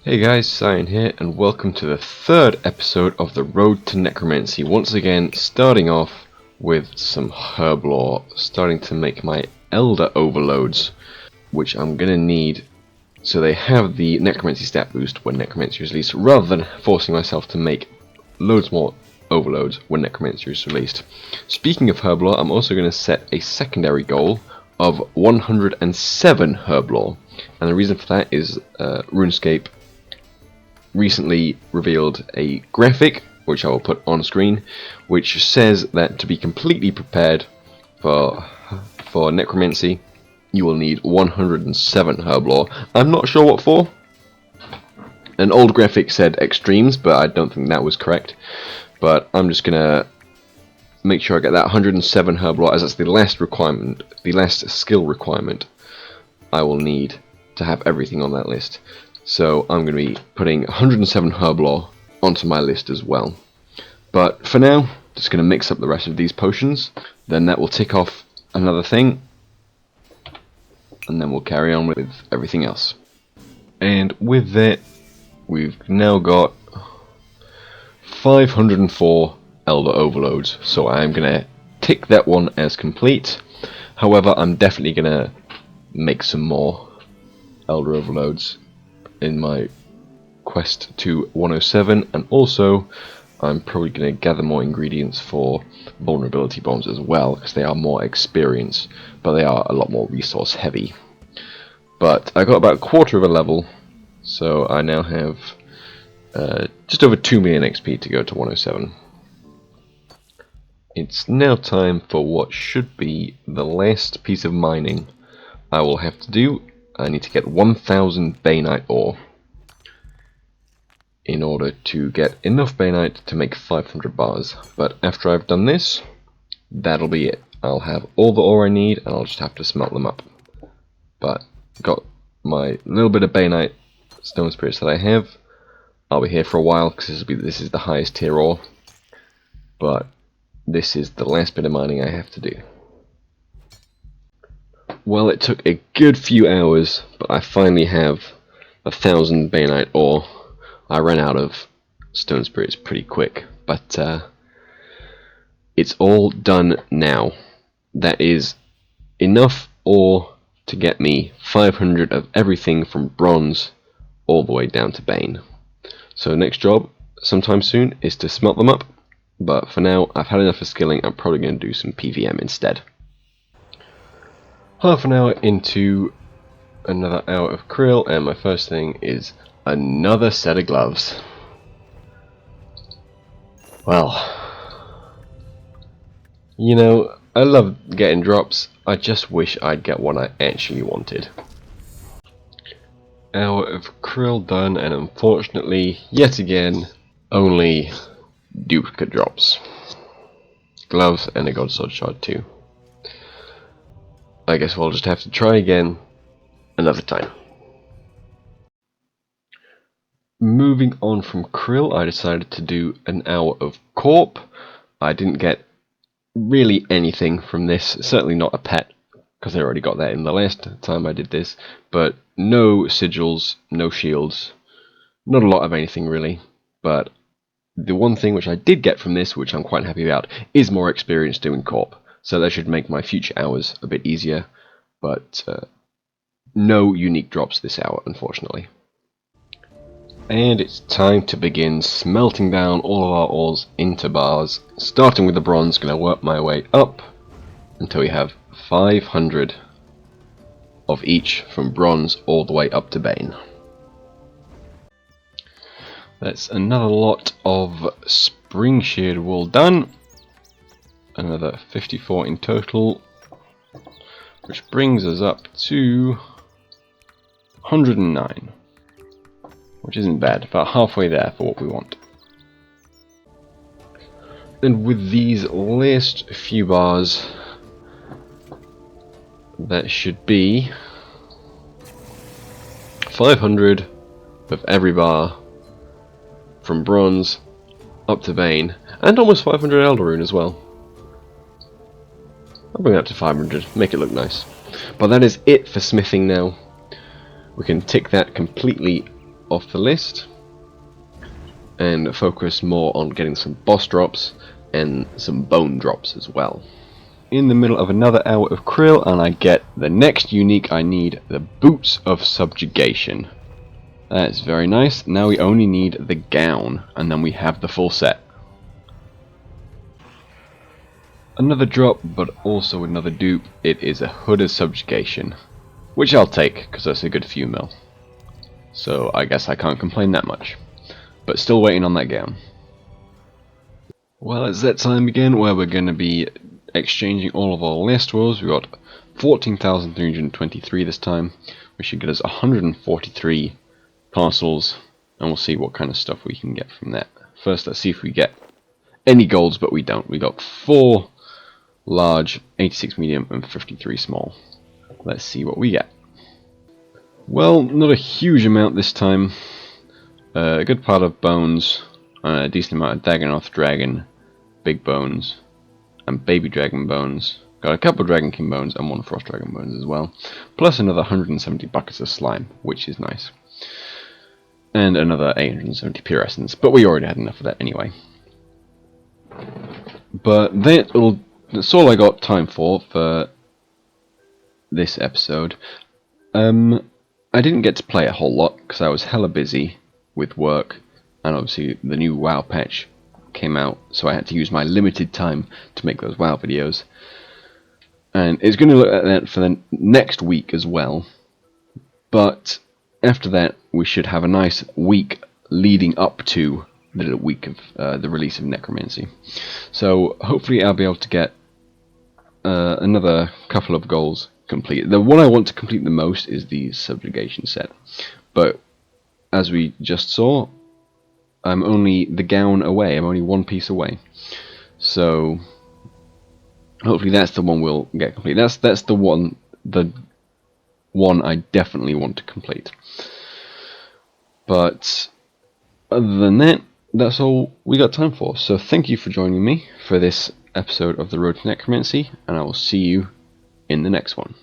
Hey guys, Cyan here, and welcome to the third episode of the Road to Necromancy. Once again, starting off with some herb lore, starting to make my Elder Overloads, which I'm gonna need so they have the Necromancy stat boost when Necromancy is released, rather than forcing myself to make loads more overloads when Necromancy is released. Speaking of herb lore, I'm also going to set a secondary goal of 107 herb lore, and the reason for that is RuneScape recently revealed a graphic, which I will put on screen, which says that to be completely prepared for Necromancy, you will need 107 herb lore. I'm not sure what for. An old graphic said extremes, but I don't think that was correct. But I'm just gonna make sure I get that 107 herb lore, as that's the last requirement, the last skill requirement I will need to have everything on that list. So I'm going to be putting 107 herb lore onto my list as well. But for now, just going to mix up the rest of these potions. Then that will tick off another thing, and then we'll carry on with everything else. And with that, we've now got 504 Elder Overloads. So I'm going to tick that one as complete. However, I'm definitely going to make some more Elder Overloads in my quest to 107, and also I'm probably going to gather more ingredients for vulnerability bombs as well, because they are more experience, but they are a lot more resource heavy. But I got about a quarter of a level, so I now have just over 2 million XP to go to 107. It's now time for what should be the last piece of mining I will have to do. I need to get 1000 Bainite ore in order to get enough Bainite to make 500 bars. But after I've done this, that'll be it. I'll have all the ore I need, and I'll just have to smelt them up. But got my little bit of Bainite stone spirits that I have. I'll be here for a while because this is the highest tier ore. But this is the last bit of mining I have to do. Well, it took a good few hours, but I finally have 1000 Bainite ore. I ran out of stone spirits pretty quick, but it's all done now. That is enough ore to get me 500 of everything from bronze all the way down to Bane. So next job, sometime soon, is to smelt them up, but for now I've had enough of skilling. I'm probably going to do some PVM instead. Half an hour into another hour of Krill, and my first thing is another set of gloves. Well, you know, I love getting drops. I just wish I'd get one I actually wanted. Hour of Krill done, and unfortunately, yet again, only duplicate drops. Gloves and a God Sword Shard too. I guess we'll just have to try again another time. Moving on from Krill, I decided to do an hour of Corp. I didn't get really anything from this, certainly not a pet, because I already got that in the last time I did this, but no sigils, no shields, not a lot of anything really. But the one thing which I did get from this, which I'm quite happy about, is more experience doing Corp. So that should make my future hours a bit easier, but no unique drops this hour, unfortunately. And it's time to begin smelting down all of our ores into bars. Starting with the bronze, going to work my way up until we have 500 of each from bronze all the way up to Bane. That's another lot of spring sheared wool done. Another 54 in total, which brings us up to 109, which isn't bad, about halfway there for what we want. And with these last few bars, that should be 500 of every bar from bronze up to Bane, and almost 500 Elder Rune as well. I'll bring that to 500, make it look nice. But that is it for smithing now. We can tick that completely off the list and focus more on getting some boss drops and some bone drops as well. In the middle of another hour of Krill, and I get the next unique I need, the Boots of Subjugation. That's very nice. Now we only need the gown, and then we have the full set. Another drop, but also another dupe. It is a Hood of Subjugation, which I'll take, because that's a good few mil. So I guess I can't complain that much. But still waiting on that gown. Well, it's that time again where we're going to be exchanging all of our last rolls. We got 14,323 this time, which should get us 143 parcels, and we'll see what kind of stuff we can get from that. First, let's see if we get any golds, but we don't. We got 4 large, 86 medium, and 53 small. Let's see what we get. Well, not a huge amount this time. A good part of bones, a decent amount of Dagonoth dragon, big bones, and baby dragon bones. Got a couple dragon king bones and 1 frost dragon bones as well. Plus another 170 buckets of slime, which is nice. And another 870 pure essence, but we already had enough of that anyway. But that's all I got time for this episode. I didn't get to play a whole lot because I was hella busy with work, and obviously the new WoW patch came out, so I had to use my limited time to make those WoW videos. And it's going to look at that for the next week as well. But after that, we should have a nice week leading up to the week of the release of Necromancy. So hopefully I'll be able to get another couple of goals complete. The one I want to complete the most is the subjugation set. But as we just saw, I'm only the gown away. I'm only 1 piece away. So hopefully that's the one we'll get complete. That's the one I definitely want to complete. But other than that, that's all we got time for. So thank you for joining me for this episode of the Road to Necromancy, and I will see you in the next one.